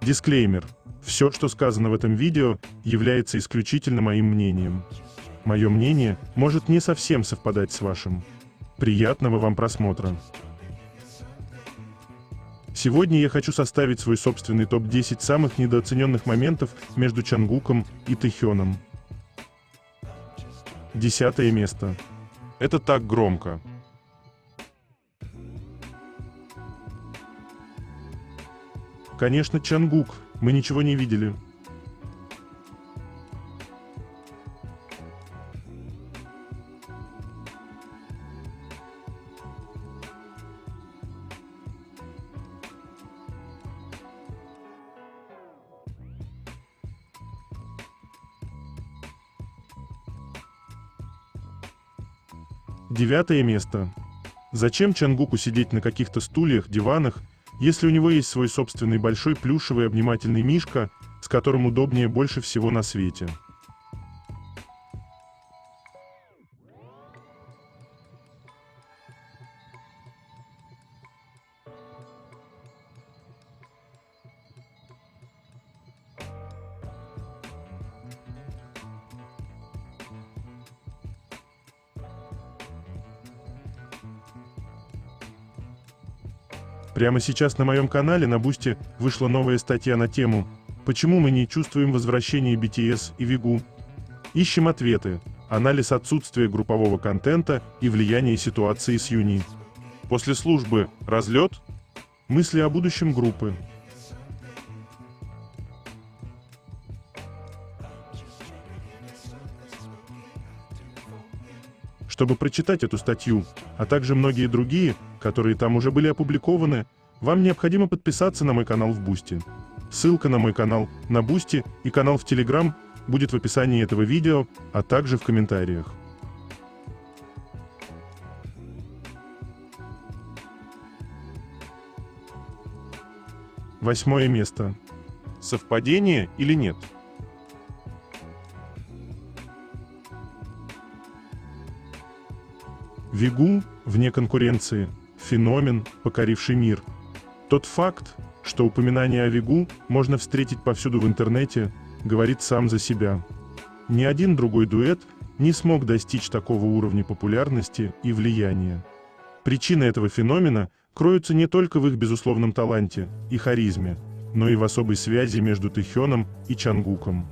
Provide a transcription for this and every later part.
Дисклеймер. Все, что сказано в этом видео, является исключительно моим мнением. Мое мнение может не совсем совпадать с вашим. Приятного вам просмотра. Сегодня я хочу составить свой собственный топ-10 самых недооцененных моментов между Чангуком и Тэхёном. 10 место. Это так громко. Конечно, Чангук, мы ничего не видели. Девятое место. Зачем Чангуку сидеть на каких-то стульях, диванах, если у него есть свой собственный большой плюшевый обнимательный мишка, с которым удобнее больше всего на свете? Прямо сейчас на моем канале на Бусти вышла новая статья на тему «Почему мы не чувствуем возвращения BTS и Вигу?». Ищем ответы, анализ отсутствия группового контента и влияние ситуации с Юни. После службы разлет? Мысли о будущем группы. Чтобы прочитать эту статью, а также многие другие, которые там уже были опубликованы, вам необходимо подписаться на мой канал в Бусти. Ссылка на мой канал на Бусти и канал в Телеграм будет в описании этого видео, а также в комментариях. Восьмое место. Совпадение или нет? Вигу вне конкуренции – феномен, покоривший мир. Тот факт, что упоминание о Вигу можно встретить повсюду в интернете, говорит сам за себя. Ни один другой дуэт не смог достичь такого уровня популярности и влияния. Причины этого феномена кроются не только в их безусловном таланте и харизме, но и в особой связи между Тэхёном и Чангуком.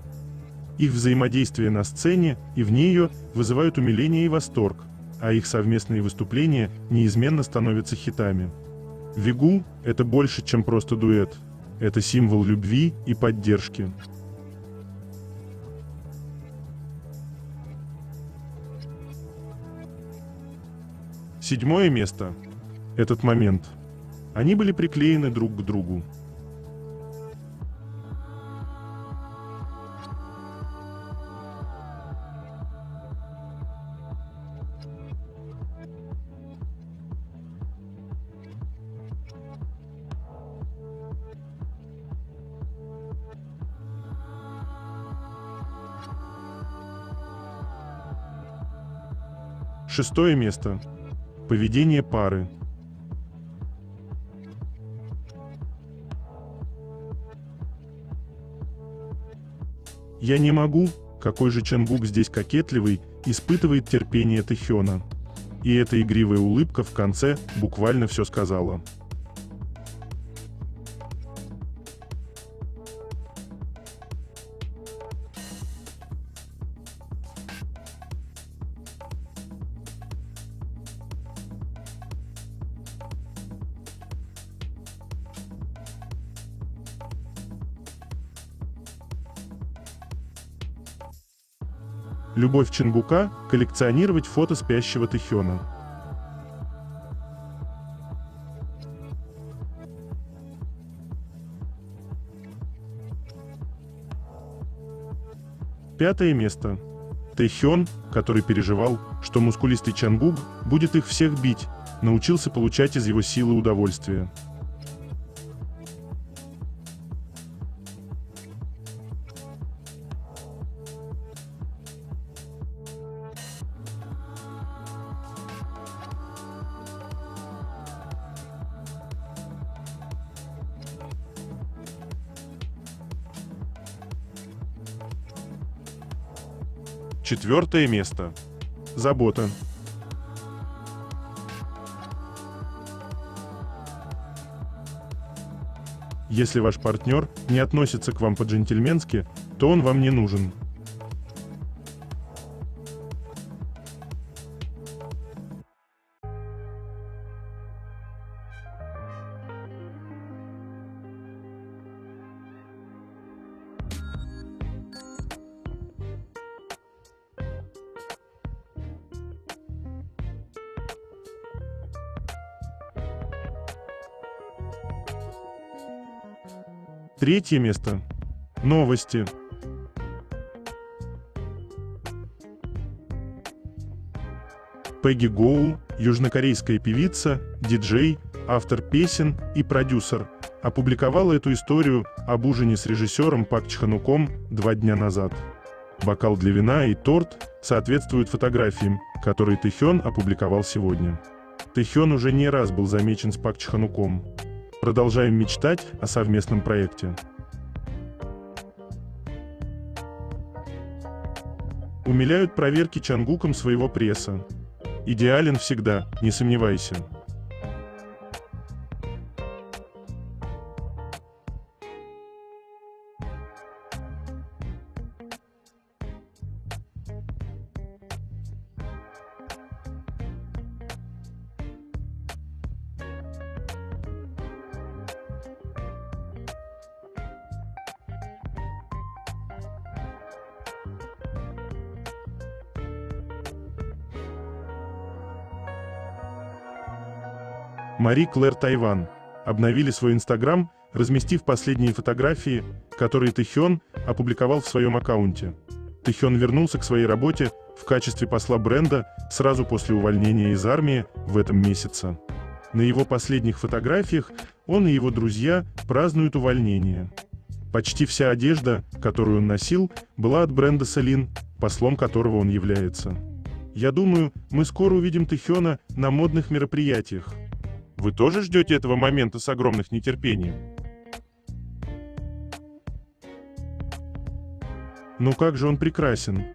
Их взаимодействие на сцене и вне ее вызывают умиление и восторг, а их совместные выступления неизменно становятся хитами. Вигу — это больше, чем просто дуэт. Это символ любви и поддержки. Седьмое место. Этот момент. Они были приклеены друг к другу. Шестое место. Поведение пары. Я не могу, какой же Чангук здесь кокетливый, испытывает терпение Тэхёна. И эта игривая улыбка в конце буквально все сказала. Любовь Чангука – коллекционировать фото спящего Тэхёна. Пятое место. Тэхён, который переживал, что мускулистый Чангук будет их всех бить, научился получать из его силы удовольствие. 4 место. Забота. Если ваш партнер не относится к вам по-джентльменски, то он вам не нужен. Третье место. Новости. Пегги Гоу, южнокорейская певица, диджей, автор песен и продюсер, опубликовала эту историю об ужине с режиссером Пак Чхан-уком 2 дня назад. Бокал для вина и торт соответствуют фотографиям, которые Тэхён опубликовал сегодня. Тэхён уже не раз был замечен с Пак Чхан-уком. Продолжаем мечтать о совместном проекте. Умиляют проверки Чангуком своего пресса. Идеален всегда, не сомневайся. Мари Клэр Тайван обновили свой Инстаграм, разместив последние фотографии, которые Тэхён опубликовал в своем аккаунте. Тэхён вернулся к своей работе в качестве посла бренда сразу после увольнения из армии в этом месяце. На его последних фотографиях он и его друзья празднуют увольнение. Почти вся одежда, которую он носил, была от бренда Celine, послом которого он является. Я думаю, мы скоро увидим Тэхёна на модных мероприятиях. Вы тоже ждете этого момента с огромным нетерпением? Ну как же он прекрасен!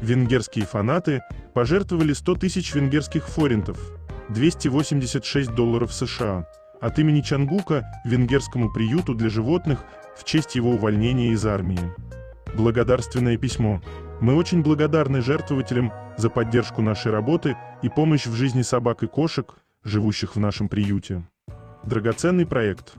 Венгерские фанаты пожертвовали 100 тысяч венгерских форинтов, $286 США, от имени Чангука венгерскому приюту для животных в честь его увольнения из армии. Благодарственное письмо. Мы очень благодарны жертвователям за поддержку нашей работы и помощь в жизни собак и кошек, живущих в нашем приюте. Драгоценный проект.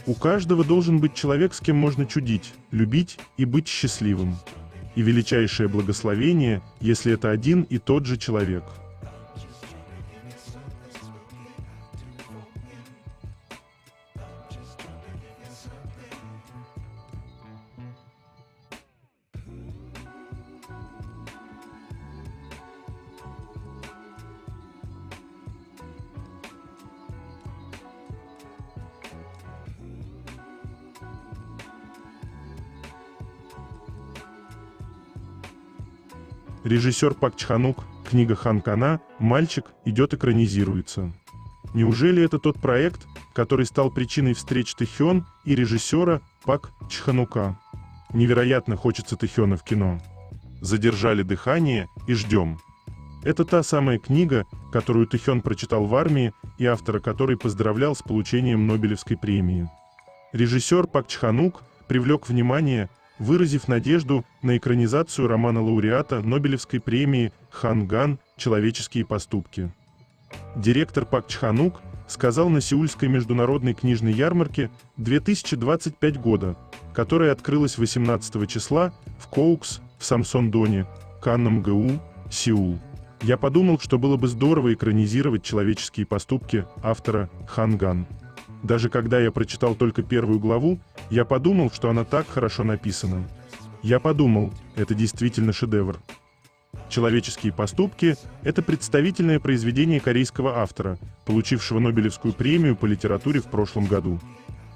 У каждого должен быть человек, с кем можно чудить, любить и быть счастливым. И величайшее благословение, если это один и тот же человек. Режиссер Пак Чхан-ук, книга Хан Кана «Мальчик» идет экранизируется. Неужели это тот проект, который стал причиной встреч Тэхён и режиссера Пак Чхан-ука? Невероятно хочется Тэхёна в кино. Задержали дыхание и ждем. Это та самая книга, которую Тэхён прочитал в армии и автора которой поздравлял с получением Нобелевской премии. Режиссер Пак Чхан-ук привлек внимание, выразив надежду на экранизацию романа лауреата Нобелевской премии Хан Ган «Человеческие поступки». Директор Пак Чхан-ук сказал на Сеульской международной книжной ярмарке 2025 года, которая открылась 18 числа в Коукс в Самсон-Доне, Каннам-ГУ, Сеул. Я подумал, что было бы здорово экранизировать «Человеческие поступки» автора Хан Ган. Даже когда я прочитал только первую главу, я подумал, что она так хорошо написана. Я подумал, это действительно шедевр. «Человеческие поступки» — это представительное произведение корейского автора, получившего Нобелевскую премию по литературе в прошлом году.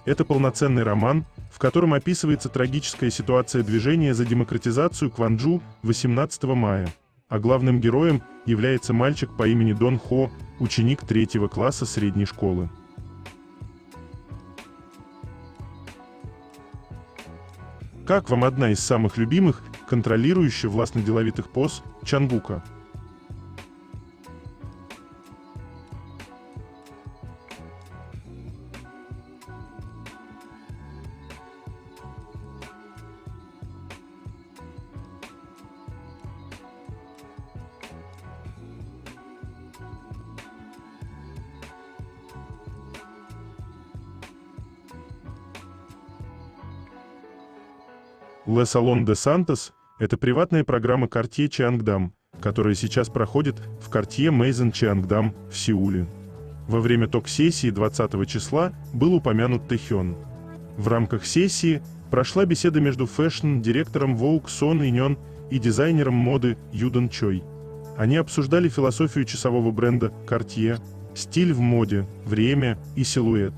Это полноценный роман, в котором описывается трагическая ситуация движения за демократизацию Кванджу 18 мая, а главным героем является мальчик по имени Дон Хо, ученик 3 класса средней школы. Как вам одна из самых любимых, контролирующая властно-деловитых поз Чангука? Le Salon de Santos — это приватная программа Cartier Cheongdam, которая сейчас проходит в Cartier Maison Cheongdam в Сеуле. Во время ток-сессии 20 числа был упомянут Тэхён. В рамках сессии прошла беседа между фэшн-директором Vogue Сон Инён и дизайнером моды Юдон Чой. Они обсуждали философию часового бренда Cartier, стиль в моде, время и силуэт.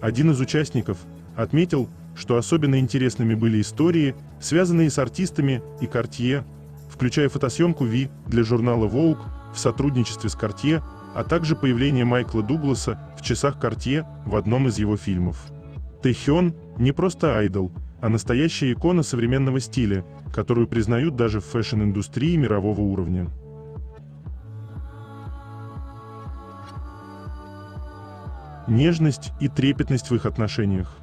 Один из участников отметил, что особенно интересными были истории, связанные с артистами и Cartier, включая фотосъемку Ви для журнала Vogue в сотрудничестве с Cartier, а также появление Майкла Дугласа в часах Cartier в одном из его фильмов. Тэхён не просто айдол, а настоящая икона современного стиля, которую признают даже в фэшн-индустрии мирового уровня. Нежность и трепетность в их отношениях.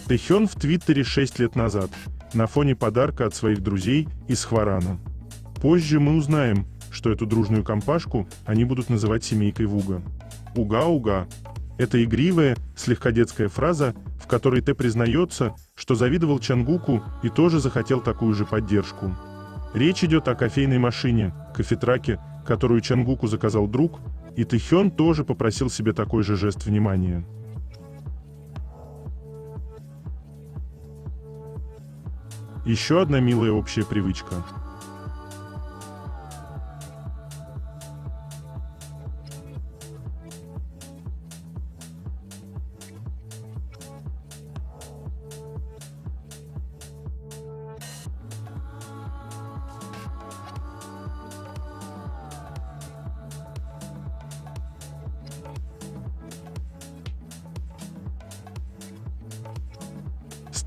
Тэхён в Твиттере 6 лет назад, на фоне подарка от своих друзей из Хварана. Позже мы узнаем, что эту дружную компашку они будут называть семейкой Вуга. «Уга-уга» — это игривая, слегка детская фраза, в которой Тэ признается, что завидовал Чангуку и тоже захотел такую же поддержку. Речь идет о кофейной машине, кофетраке, которую Чангуку заказал друг, и Тэхён тоже попросил себе такой же жест внимания. Еще одна милая общая привычка.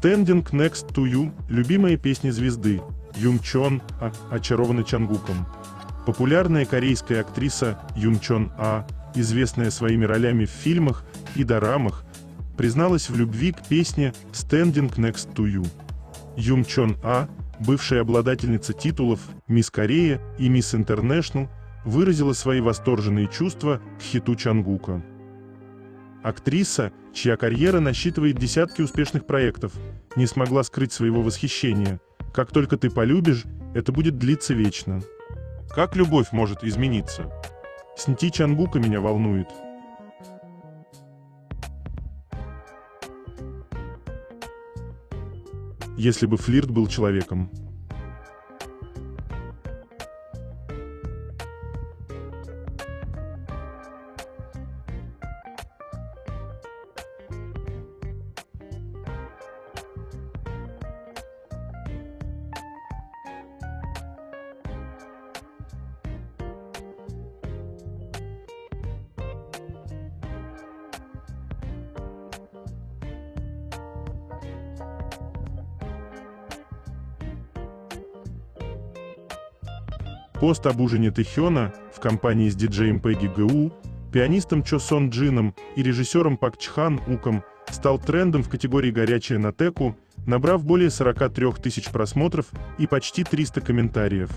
«Standing Next to You» — любимая песня звезды Юм Чон А, очарована Чангуком. Популярная корейская актриса Юм Чон А, известная своими ролями в фильмах и дорамах, призналась в любви к песне «Standing Next to You». Юм Чон А, бывшая обладательница титулов «Мисс Корея» и «Мисс Интернешнл», выразила свои восторженные чувства к хиту Чангука. Актриса, чья карьера насчитывает десятки успешных проектов, не смогла скрыть своего восхищения. «Как только ты полюбишь, это будет длиться вечно». Как любовь может измениться? Снти Чангука меня волнует. Если бы флирт был человеком. Пост об ужине Тэхёна в компании с диджеем Пегги Гу, пианистом Чо Сон Джином и режиссером Пак Чхан Уком стал трендом в категории «Горячая на Теку», набрав более 43 тысяч просмотров и почти 300 комментариев.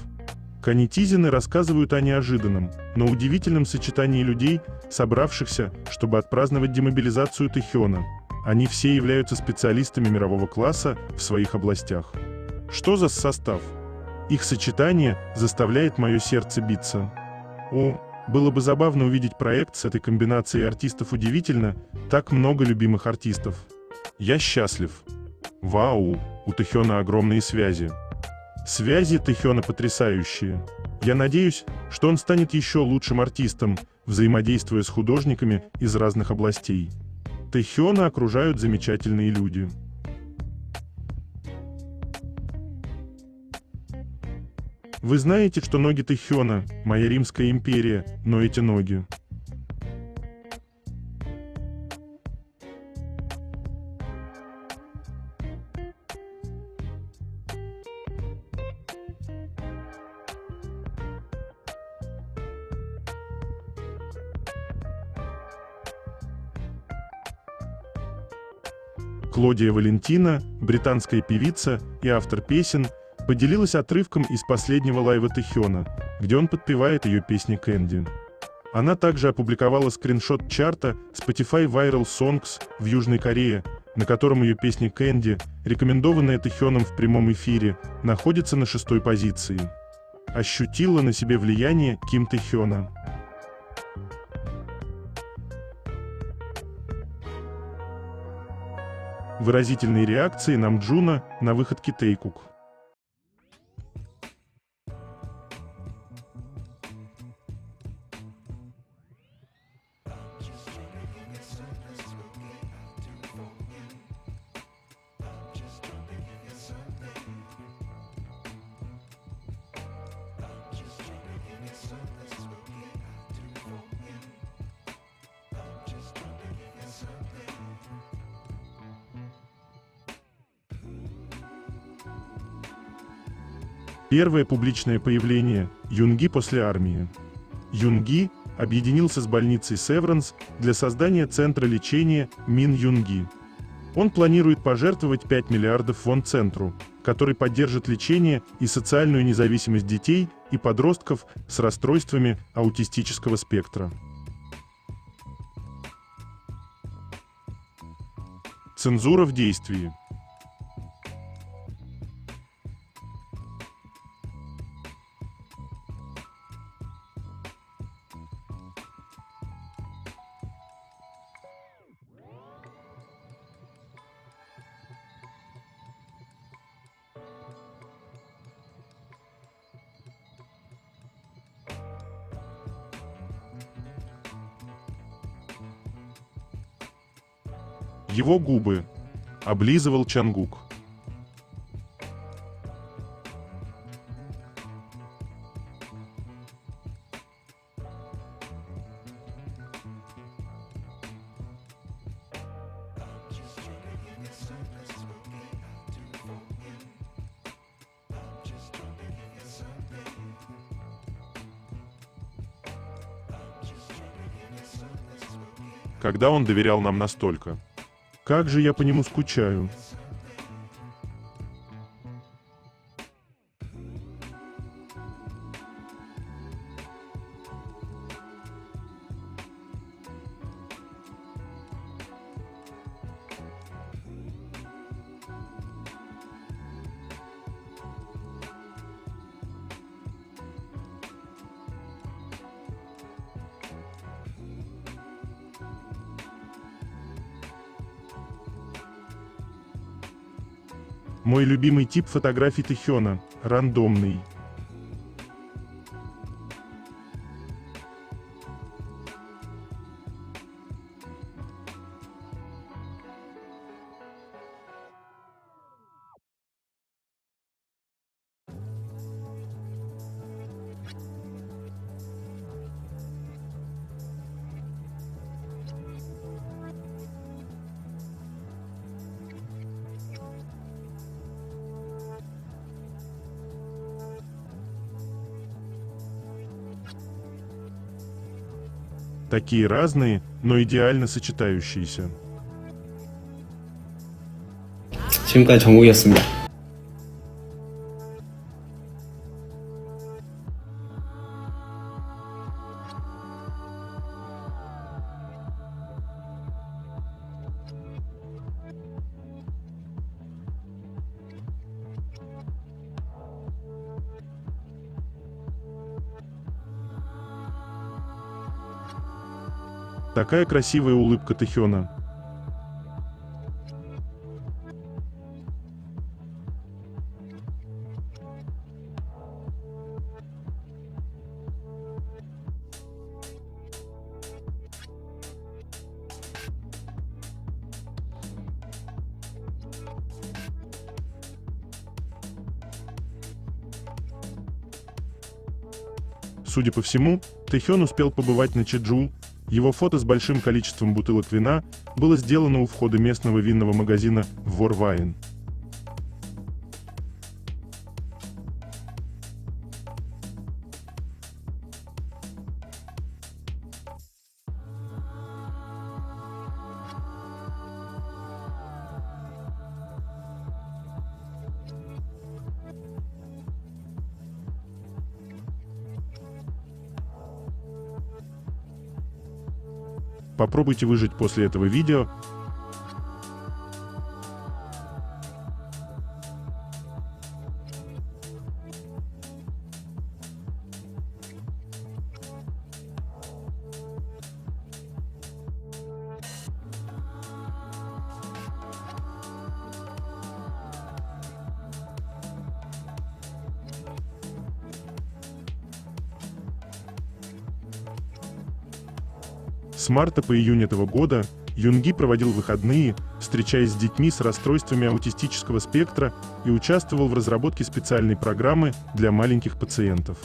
Канитизины рассказывают о неожиданном, но удивительном сочетании людей, собравшихся, чтобы отпраздновать демобилизацию Тэхёна. Они все являются специалистами мирового класса в своих областях. Что за состав? Их сочетание заставляет мое сердце биться. О, было бы забавно увидеть проект с этой комбинацией артистов. Удивительно, так много любимых артистов. Я счастлив. Вау, у Тэхёна огромные связи. Связи Тэхёна потрясающие. Я надеюсь, что он станет еще лучшим артистом, взаимодействуя с художниками из разных областей. Тэхёна окружают замечательные люди. Вы знаете, что ноги Тэхёна – моя Римская империя, но эти ноги. Клодия Валентина, британская певица и автор песен, поделилась отрывком из последнего лайва Тэхёна, где он подпевает ее песни «Кэнди». Она также опубликовала скриншот чарта Spotify Viral Songs в Южной Корее, на котором ее песня «Кэнди», рекомендованная Тэхёном в прямом эфире, находится на 6-й позиции. Ощутила на себе влияние Ким Тэхёна. Выразительные реакции Намджуна на выход Китейкук. Первое публичное появление Юнги после армии. Юнги объединился с больницей Severance для создания центра лечения Мин Юнги. Он планирует пожертвовать 5 миллиардов вон центру, который поддержит лечение и социальную независимость детей и подростков с расстройствами аутистического спектра. Цензура в действии. Его губы облизывал Чангук. Когда он доверял нам настолько. Как же я по нему скучаю. Мой любимый тип фотографий Тэхёна – рандомный. Такие разные, но идеально сочетающиеся. 지금까지 정국이었습니다. Такая красивая улыбка Тэхёна. Судя по всему, Тэхён успел побывать на Чеджу. Его фото с большим количеством бутылок вина было сделано у входа местного винного магазина Ворвайн. Попробуйте выжить после этого видео. С марта по июнь этого года Юнги проводил выходные, встречаясь с детьми с расстройствами аутистического спектра и участвовал в разработке специальной программы для маленьких пациентов.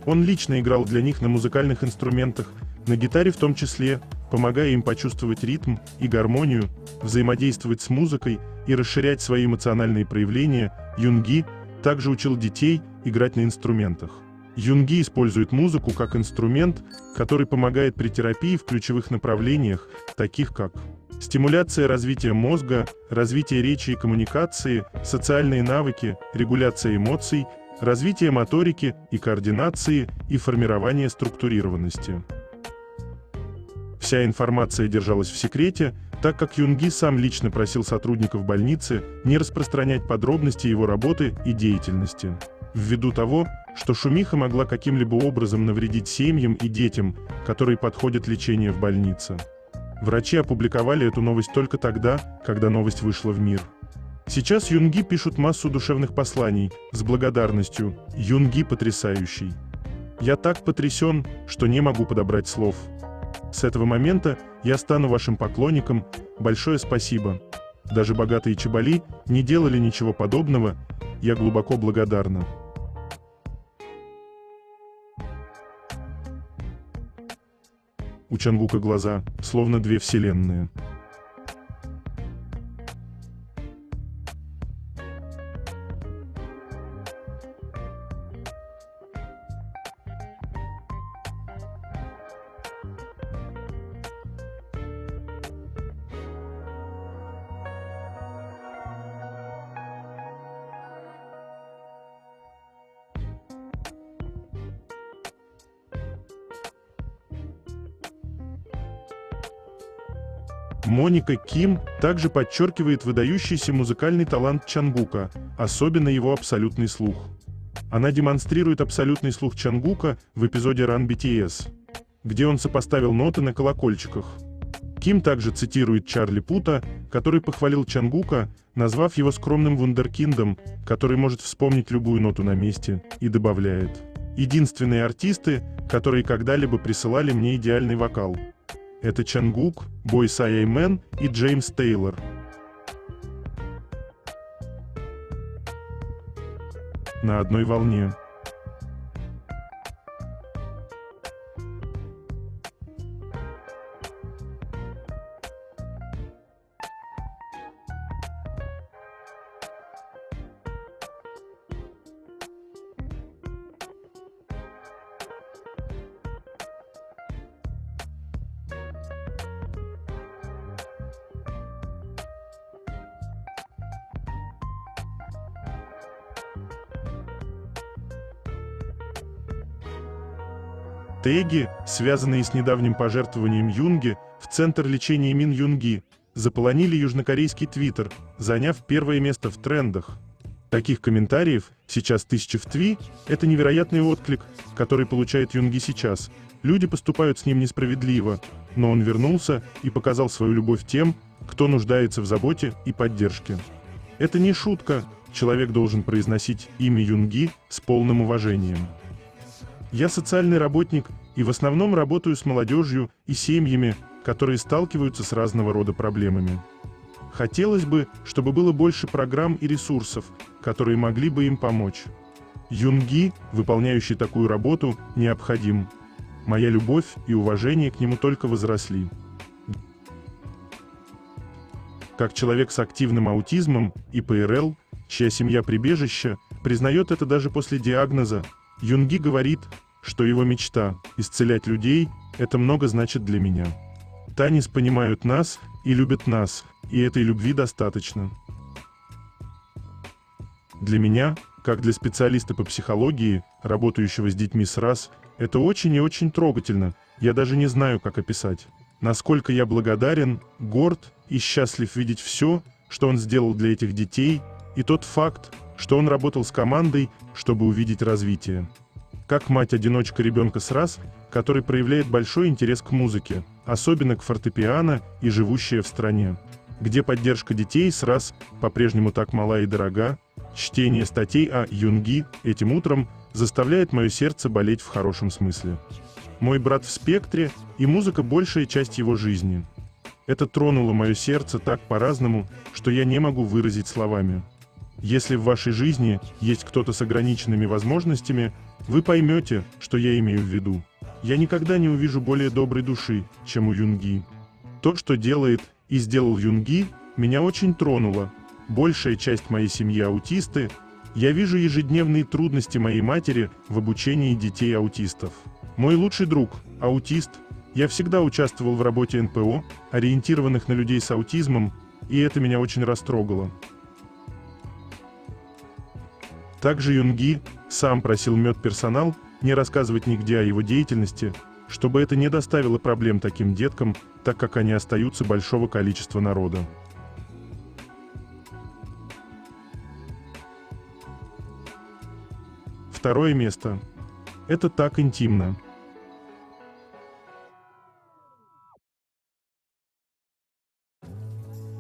Он лично играл для них на музыкальных инструментах, на гитаре в том числе, помогая им почувствовать ритм и гармонию, взаимодействовать с музыкой и расширять свои эмоциональные проявления. Юнги также учил детей играть на инструментах. Юнги использует музыку как инструмент, который помогает при терапии в ключевых направлениях, таких как стимуляция развития мозга, развитие речи и коммуникации, социальные навыки, регуляция эмоций, развитие моторики и координации и формирование структурированности. Вся информация держалась в секрете, так как Юнги сам лично просил сотрудников больницы не распространять подробности его работы и деятельности. Ввиду того, что шумиха могла каким-либо образом навредить семьям и детям, которые подходят лечению в больнице. Врачи опубликовали эту новость только тогда, когда новость вышла в мир. Сейчас Юнги пишут массу душевных посланий с благодарностью. Юнги потрясающий. Я так потрясен, что не могу подобрать слов. С этого момента я стану вашим поклонником. Большое спасибо. Даже богатые чеболи не делали ничего подобного. Я глубоко благодарна. У Чангука глаза, словно две вселенные. Моника Ким также подчеркивает выдающийся музыкальный талант Чангука, особенно его абсолютный слух. Она демонстрирует абсолютный слух Чангука в эпизоде Run BTS, где он сопоставил ноты на колокольчиках. Ким также цитирует Чарли Пута, который похвалил Чангука, назвав его скромным вундеркиндом, который может вспомнить любую ноту на месте, и добавляет: «Единственные артисты, которые когда-либо присылали мне идеальный вокал. Это Чангук, Бой Сайаймен и Джеймс Тейлор». На одной волне. Теги, связанные с недавним пожертвованием Юнги в Центр лечения Мин Юнги, заполонили южнокорейский твиттер, заняв первое место в трендах. Таких комментариев сейчас тысячи в Тви, это невероятный отклик, который получает Юнги сейчас. Люди поступают с ним несправедливо, но он вернулся и показал свою любовь тем, кто нуждается в заботе и поддержке. Это не шутка, человек должен произносить имя Юнги с полным уважением. Я социальный работник и в основном работаю с молодежью и семьями, которые сталкиваются с разного рода проблемами. Хотелось бы, чтобы было больше программ и ресурсов, которые могли бы им помочь. Юнги, выполняющий такую работу, необходим. Моя любовь и уважение к нему только возросли. Как человек с активным аутизмом и ПРЛ, чья семья прибежище, признает это даже после диагноза, Юнги говорит, что его мечта – исцелять людей – это много значит для меня. Танис понимают нас и любят нас, и этой любви достаточно. Для меня, как для специалиста по психологии, работающего с детьми с РАС, это очень и очень трогательно, я даже не знаю, как описать. Насколько я благодарен, горд и счастлив видеть все, что он сделал для этих детей, и тот факт, что он работал с командой, чтобы увидеть развитие. Как мать-одиночка ребенка с РАС, который проявляет большой интерес к музыке, особенно к фортепиано и живущая в стране, где поддержка детей с РАС по-прежнему так мала и дорога, чтение статей о Юнги этим утром заставляет мое сердце болеть в хорошем смысле. Мой брат в спектре, и музыка – большая часть его жизни. Это тронуло мое сердце так по-разному, что я не могу выразить словами. Если в вашей жизни есть кто-то с ограниченными возможностями, вы поймете, что я имею в виду. Я никогда не увижу более доброй души, чем у Юнги. То, что делает и сделал Юнги, меня очень тронуло. Большая часть моей семьи аутисты. Я вижу ежедневные трудности моей матери в обучении детей-аутистов. Мой лучший друг – аутист. Я всегда участвовал в работе НПО, ориентированных на людей с аутизмом, и это меня очень растрогало. Также Юнги сам просил медперсонал не рассказывать нигде о его деятельности, чтобы это не доставило проблем таким деткам, так как они остаются большого количества народа. Второе место. Это так интимно.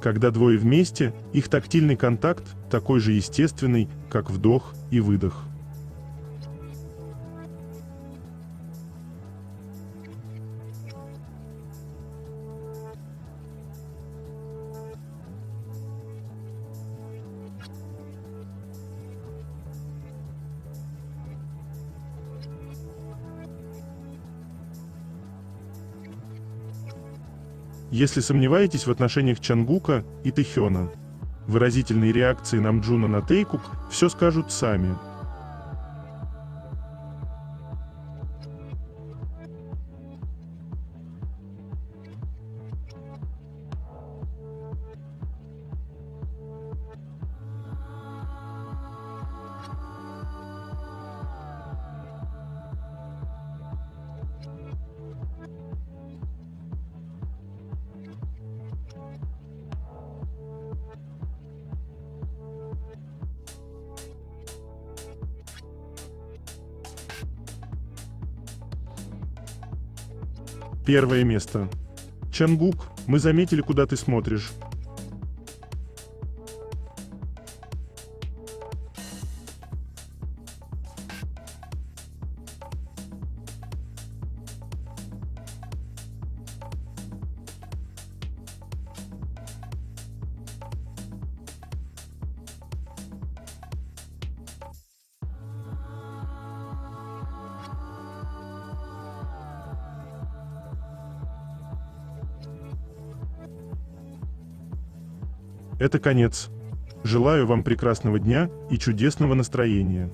Когда двое вместе, их тактильный контакт такой же естественный, как вдох и выдох. Если сомневаетесь в отношениях Чангука и Тэхёна, выразительные реакции Намджуна на Тэйкук все скажут сами. Первое место. Чангук, мы заметили, куда ты смотришь. Это конец. Желаю вам прекрасного дня и чудесного настроения.